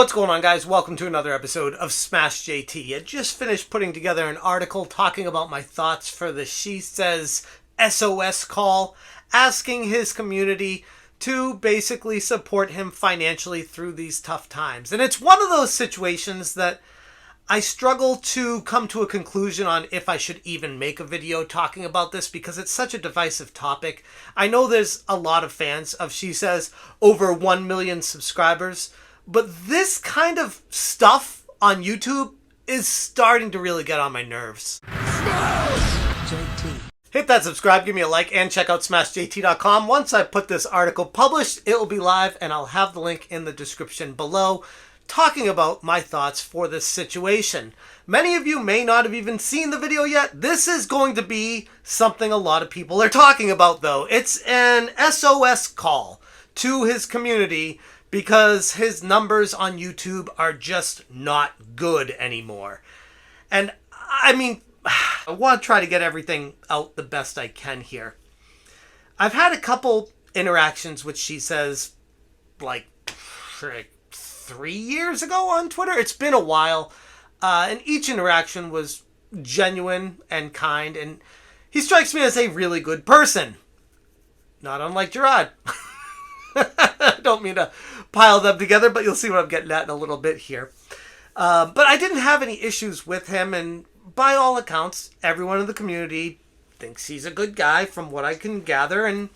What's going on, guys? Welcome to another episode of Smash JT. I just finished putting together an article talking about my thoughts for the Shesez SOS call, asking his community to basically support him financially through these tough times. And it's one of those situations that I struggle to come to a conclusion on if I should even make a video talking about this because it's such a divisive topic. I know there's a lot of fans of Shesez, over 1 million subscribers, but this kind of stuff on YouTube is starting to really get on my nerves. Hit that subscribe, give me a like, and check out smashjt.com. Once I put this article published, it will be live, and I'll have the link in the description below talking about my thoughts for this situation. Many of you may not have even seen the video yet. This is going to be something a lot of people are talking about, though. It's an SOS call to his community because his numbers on YouTube are just not good anymore. And I mean, I want to try to get everything out the best I can here. I've had a couple interactions with Shesez like 3 years ago on Twitter. It's been a while. And each interaction was genuine and kind. And he strikes me as a really good person. Not unlike Gerard. I don't mean to pile them together, but you'll see what I'm getting at in a little bit here. But I didn't have any issues with him, and by all accounts, everyone in the community thinks he's a good guy from what I can gather, and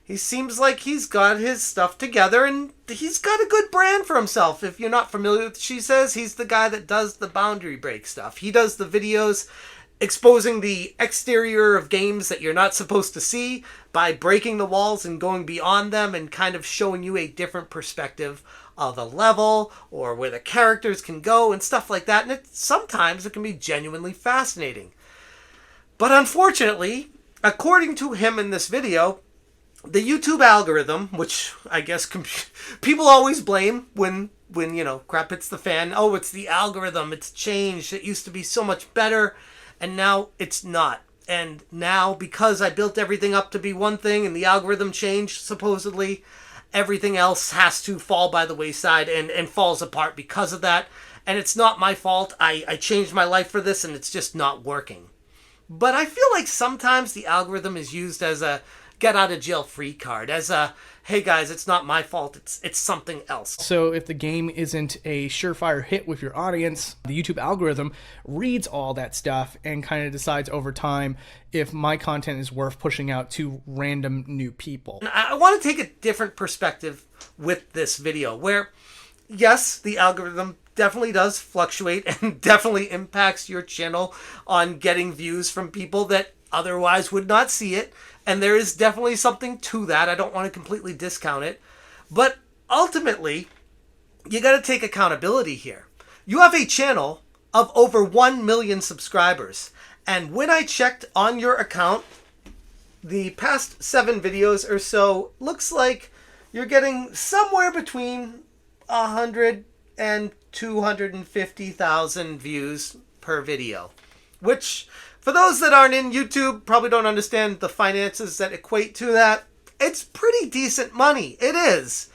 he seems like he's got his stuff together, and he's got a good brand for himself. If you're not familiar with Shesez, he's the guy that does the boundary break stuff. He does the videos exposing the exterior of games that you're not supposed to see by breaking the walls and going beyond them and kind of showing you a different perspective of a level or where the characters can go and stuff like that. And sometimes it can be genuinely fascinating. But unfortunately, according to him in this video, the YouTube algorithm, which I guess people always blame when crap hits the fan. Oh, it's the algorithm. It's changed. It used to be so much better. And now it's not. And now, because I built everything up to be one thing and the algorithm changed, supposedly, everything else has to fall by the wayside and falls apart because of that. And it's not my fault. I changed my life for this and it's just not working. But I feel like sometimes the algorithm is used as a get out of jail free card, as a, hey guys, it's not my fault, it's something else. So if the game isn't a surefire hit with your audience, the YouTube algorithm reads all that stuff and kind of decides over time if my content is worth pushing out to random new people. And I want to take a different perspective with this video, where yes, the algorithm definitely does fluctuate and definitely impacts your channel on getting views from people that otherwise would not see it. And there is definitely something to that. I don't want to completely discount it. But ultimately, you got to take accountability here. You have a channel of over 1 million subscribers. And when I checked on your account, the past 7 videos or so, looks like you're getting somewhere between 100 and 250,000 views per video. Which, for those that aren't in YouTube, probably don't understand the finances that equate to that. It's pretty decent money. It is.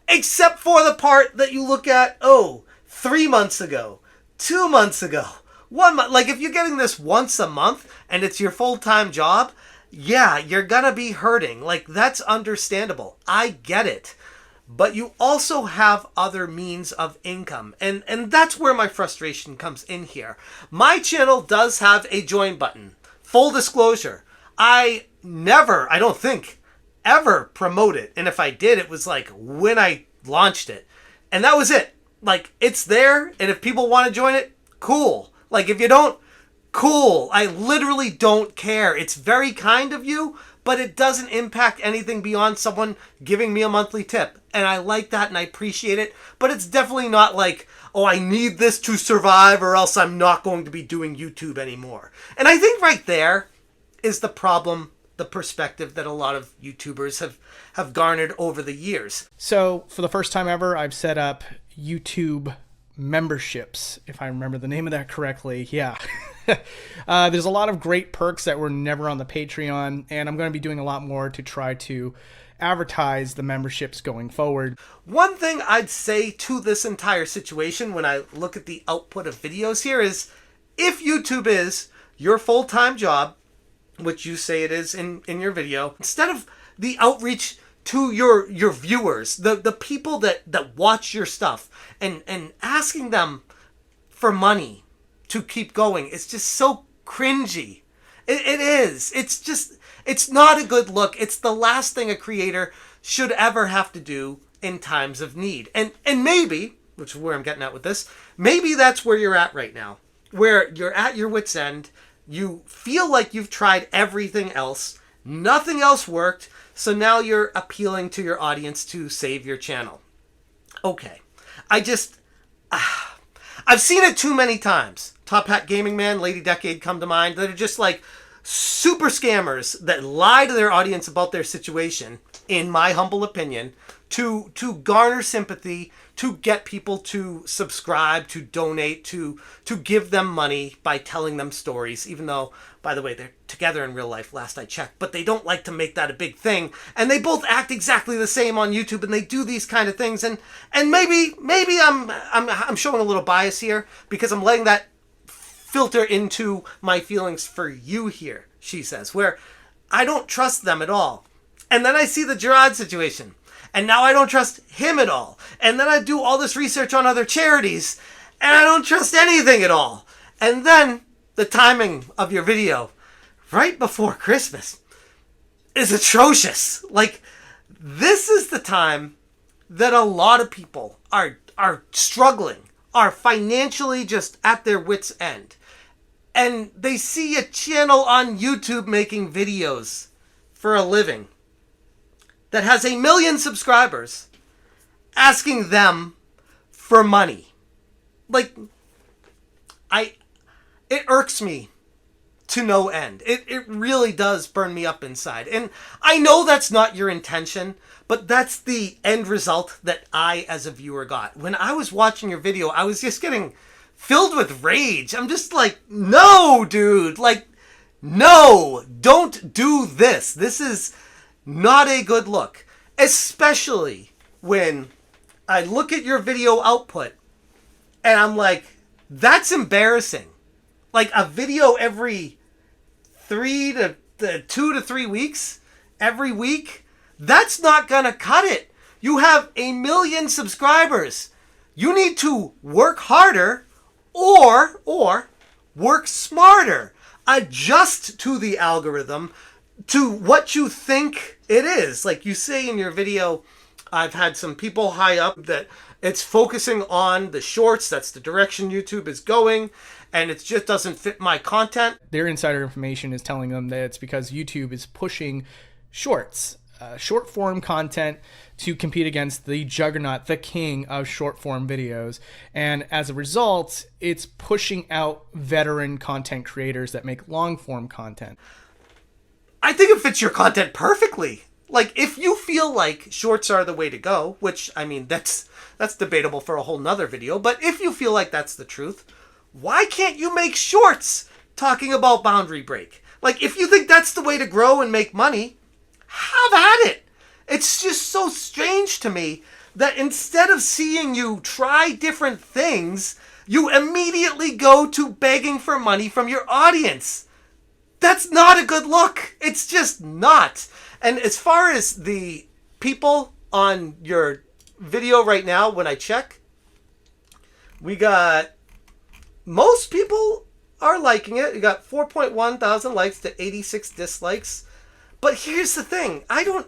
Except for the part that you look at, 3 months ago, 2 months ago, 1 month. Like, if you're getting this once a month and it's your full-time job, yeah, you're gonna be hurting. Like, that's understandable. I get it. But you also have other means of income. And that's where my frustration comes in here. My channel does have a join button. Full disclosure. I don't think, ever promote it. And if I did, it was like when I launched it. And that was it. Like, it's there. And if people want to join it, cool. Like, if you don't, cool. I literally don't care. It's very kind of you, but it doesn't impact anything beyond someone giving me a monthly tip. And I like that and I appreciate it. But it's definitely not like, I need this to survive or else I'm not going to be doing YouTube anymore. And I think right there is the problem, the perspective that a lot of YouTubers have garnered over the years. So for the first time ever, I've set up YouTube memberships, if I remember the name of that correctly. Yeah. There's a lot of great perks that were never on the Patreon, and I'm going to be doing a lot more to try to advertise the memberships going forward. One thing I'd say to this entire situation when I look at the output of videos here is, if YouTube is your full-time job, which you say it is in your video, instead of the outreach to your viewers, the people that watch your stuff, and asking them for money to keep going, it's just so cringy. It is. It's not a good look. It's the last thing a creator should ever have to do in times of need. And maybe, which is where I'm getting at with this, maybe that's where you're at right now, where you're at your wit's end. You feel like you've tried everything else. Nothing else worked. So now you're appealing to your audience to save your channel. Okay. I've seen it too many times. Top Hat Gaming Man, Lady Decade come to mind, that are just like super scammers that lie to their audience about their situation, in my humble opinion, to garner sympathy, to get people to subscribe, to donate, to give them money by telling them stories, even though, by the way, they're together in real life, last I checked, but they don't like to make that a big thing, and they both act exactly the same on YouTube, and they do these kind of things, and maybe I'm showing a little bias here, because I'm letting that filter into my feelings for you here, she says, where I don't trust them at all. And then I see the Gerard situation, and now I don't trust him at all. And then I do all this research on other charities, and I don't trust anything at all. And then the timing of your video right before Christmas is atrocious. Like, this is the time that a lot of people are struggling, are financially just at their wits' end. And they see a channel on YouTube making videos for a living that has 1 million subscribers, asking them for money. Like, it irks me to no end. It really does burn me up inside. And I know that's not your intention, but that's the end result that I, as a viewer, got. When I was watching your video, I was just getting filled with rage. I'm just like, no, dude. Like, no, don't do this. This is not a good look. Especially when I look at your video output and I'm like, that's embarrassing. Like, a video every 2 to 3 weeks, every week, that's not gonna cut it. You have 1 million subscribers. You need to work harder or work smarter. Adjust to the algorithm, to what you think it is. Like you say in your video, I've had some people high up that it's focusing on the shorts. That's the direction YouTube is going, and it just doesn't fit my content. Their insider information is telling them that it's because YouTube is pushing shorts, short form content, to compete against the juggernaut, the king of short form videos. And as a result, it's pushing out veteran content creators that make long form content. I think it fits your content perfectly. Like, if you feel like shorts are the way to go, which, I mean, that's debatable for a whole nother video, but if you feel like that's the truth, why can't you make shorts talking about Boundary Break? Like, if you think that's the way to grow and make money, have at it. It's just so strange to me that instead of seeing you try different things, you immediately go to begging for money from your audience. That's not a good look. It's just not. And as far as the people on your video right now, when I check, we got, most people are liking it. You got 4.1 thousand likes to 86 dislikes. But here's the thing. I don't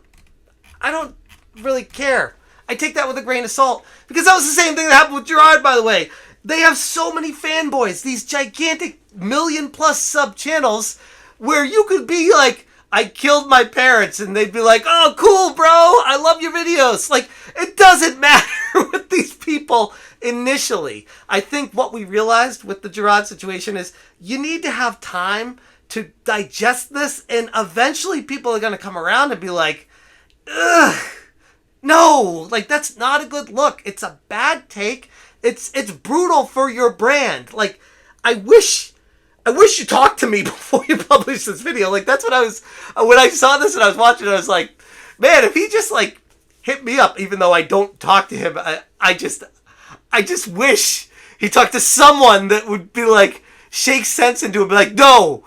really care. I take that with a grain of salt, because that was the same thing that happened with Gerard, by the way. They have so many fanboys, these gigantic 1 million+ sub channels, where you could be like, I killed my parents, and they'd be like, oh, cool, bro, I love your videos. Like, it doesn't matter with these people initially. I think what we realized with the Gerard situation is you need to have time to digest this, and eventually people are going to come around and be like, ugh, no, like, that's not a good look. It's a bad take. It's brutal for your brand. Like, I wish you talked to me before you published this video. Like, that's what I was, when I saw this and I was watching it, I was like, man, if he just like hit me up, even though I don't talk to him, I just wish he talked to someone that would be like, shake sense into him, be like, no,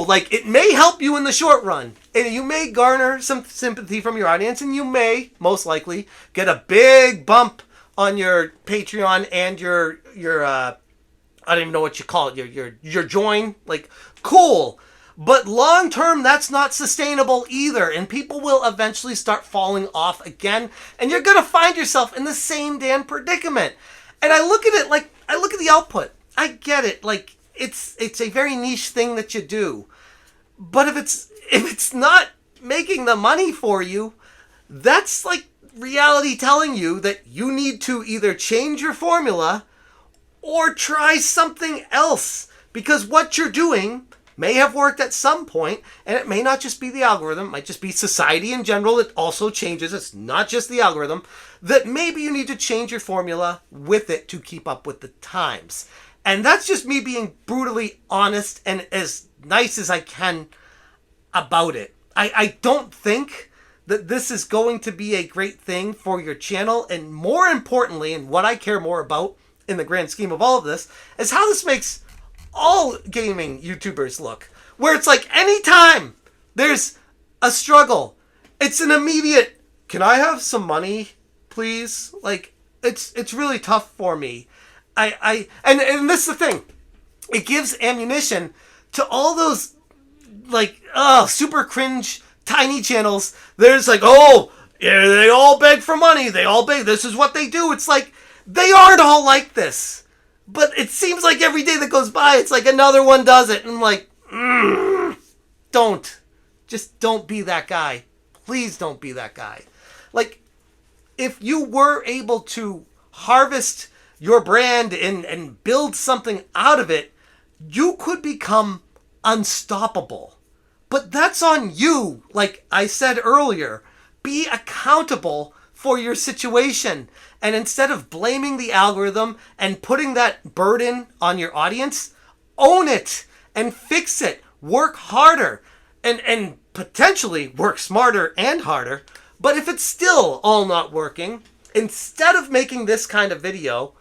like it may help you in the short run. And you may garner some sympathy from your audience, and you may, most likely, get a big bump on your Patreon and your I don't even know what you call it, your join. Like, cool. But long term, that's not sustainable either, and people will eventually start falling off again, and you're gonna find yourself in the same damn predicament. And I look at it like, I look at the output. I get it. Like, it's a very niche thing that you do. But if it's not making the money for you, that's like reality telling you that you need to either change your formula or try something else. Because what you're doing may have worked at some point, and it may not just be the algorithm, it might just be society in general that also changes. It's not just the algorithm. That maybe you need to change your formula with it to keep up with the times. And that's just me being brutally honest and as nice as I can about it. I don't think that this is going to be a great thing for your channel. And more importantly, and what I care more about in the grand scheme of all of this, is how this makes all gaming YouTubers look. Where it's like, anytime there's a struggle, it's an immediate, can I have some money, please? Like, it's really tough for me. And this is the thing. It gives ammunition to all those, like, super cringe tiny channels. There's like, oh, yeah, they all beg for money. They all beg. This is what they do. It's like, they aren't all like this. But it seems like every day that goes by, it's like another one does it. And I'm like, don't. Just don't be that guy. Please don't be that guy. Like, if you were able to harvest your brand and build something out of it, you could become unstoppable. But that's on you. Like I said earlier, be accountable for your situation. And instead of blaming the algorithm and putting that burden on your audience, own it and fix it. Work harder and potentially work smarter and harder. But if it's still all not working, instead of making this kind of video,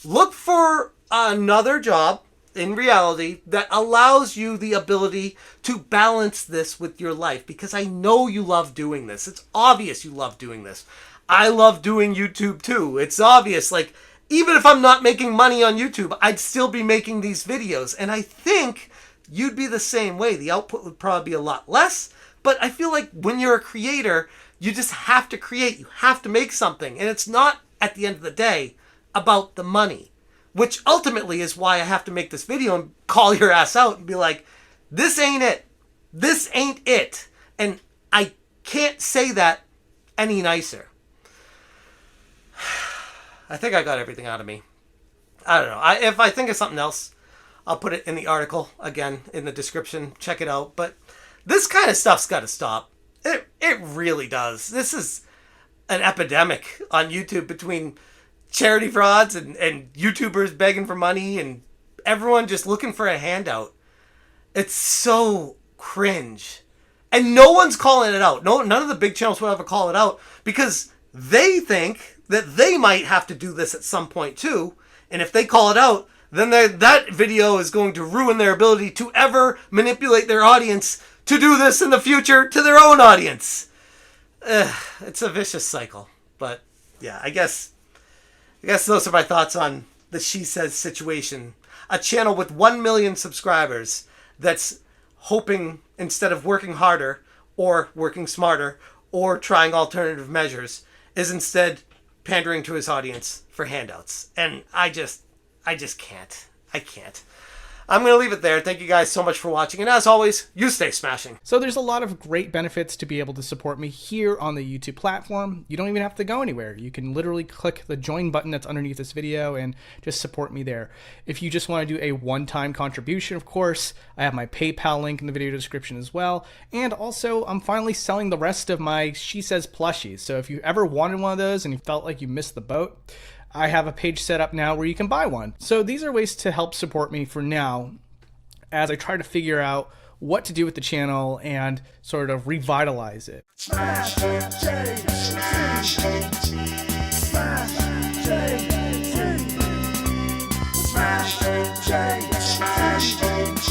look for another job in reality that allows you the ability to balance this with your life. Because I know you love doing this. It's obvious you love doing this. I love doing YouTube too. It's obvious. Like, even if I'm not making money on YouTube, I'd still be making these videos. And I think you'd be the same way. The output would probably be a lot less. But I feel like when you're a creator, you just have to create. You have to make something. And it's not, at the end of the day, about the money. Which ultimately is why I have to make this video and call your ass out and be like, this ain't it. This ain't it. And I can't say that any nicer. I think I got everything out of me. I don't know. If I think of something else, I'll put it in the article, again, in the description. Check it out. But this kind of stuff's got to stop. It really does. This is an epidemic on YouTube between charity frauds and YouTubers begging for money and everyone just looking for a handout. It's so cringe. And no one's calling it out. None of the big channels will ever call it out because they think that they might have to do this at some point too. And if they call it out, then that video is going to ruin their ability to ever manipulate their audience to do this in the future to their own audience. It's a vicious cycle. But yeah, I guess those are my thoughts on the Shesez situation. A channel with 1 million subscribers that's hoping, instead of working harder or working smarter or trying alternative measures, is instead pandering to his audience for handouts. And I just can't. I can't. I'm going to leave it there. Thank you guys so much for watching. And as always, you stay smashing. So there's a lot of great benefits to be able to support me here on the YouTube platform. You don't even have to go anywhere. You can literally click the join button that's underneath this video and just support me there. If you just want to do a one-time contribution, of course, I have my PayPal link in the video description as well. And also, I'm finally selling the rest of my Shesez plushies. So if you ever wanted one of those and you felt like you missed the boat, I have a page set up now where you can buy one. So these are ways to help support me for now as I try to figure out what to do with the channel and sort of revitalize it. Smash JT. Smash JT. Smash JT.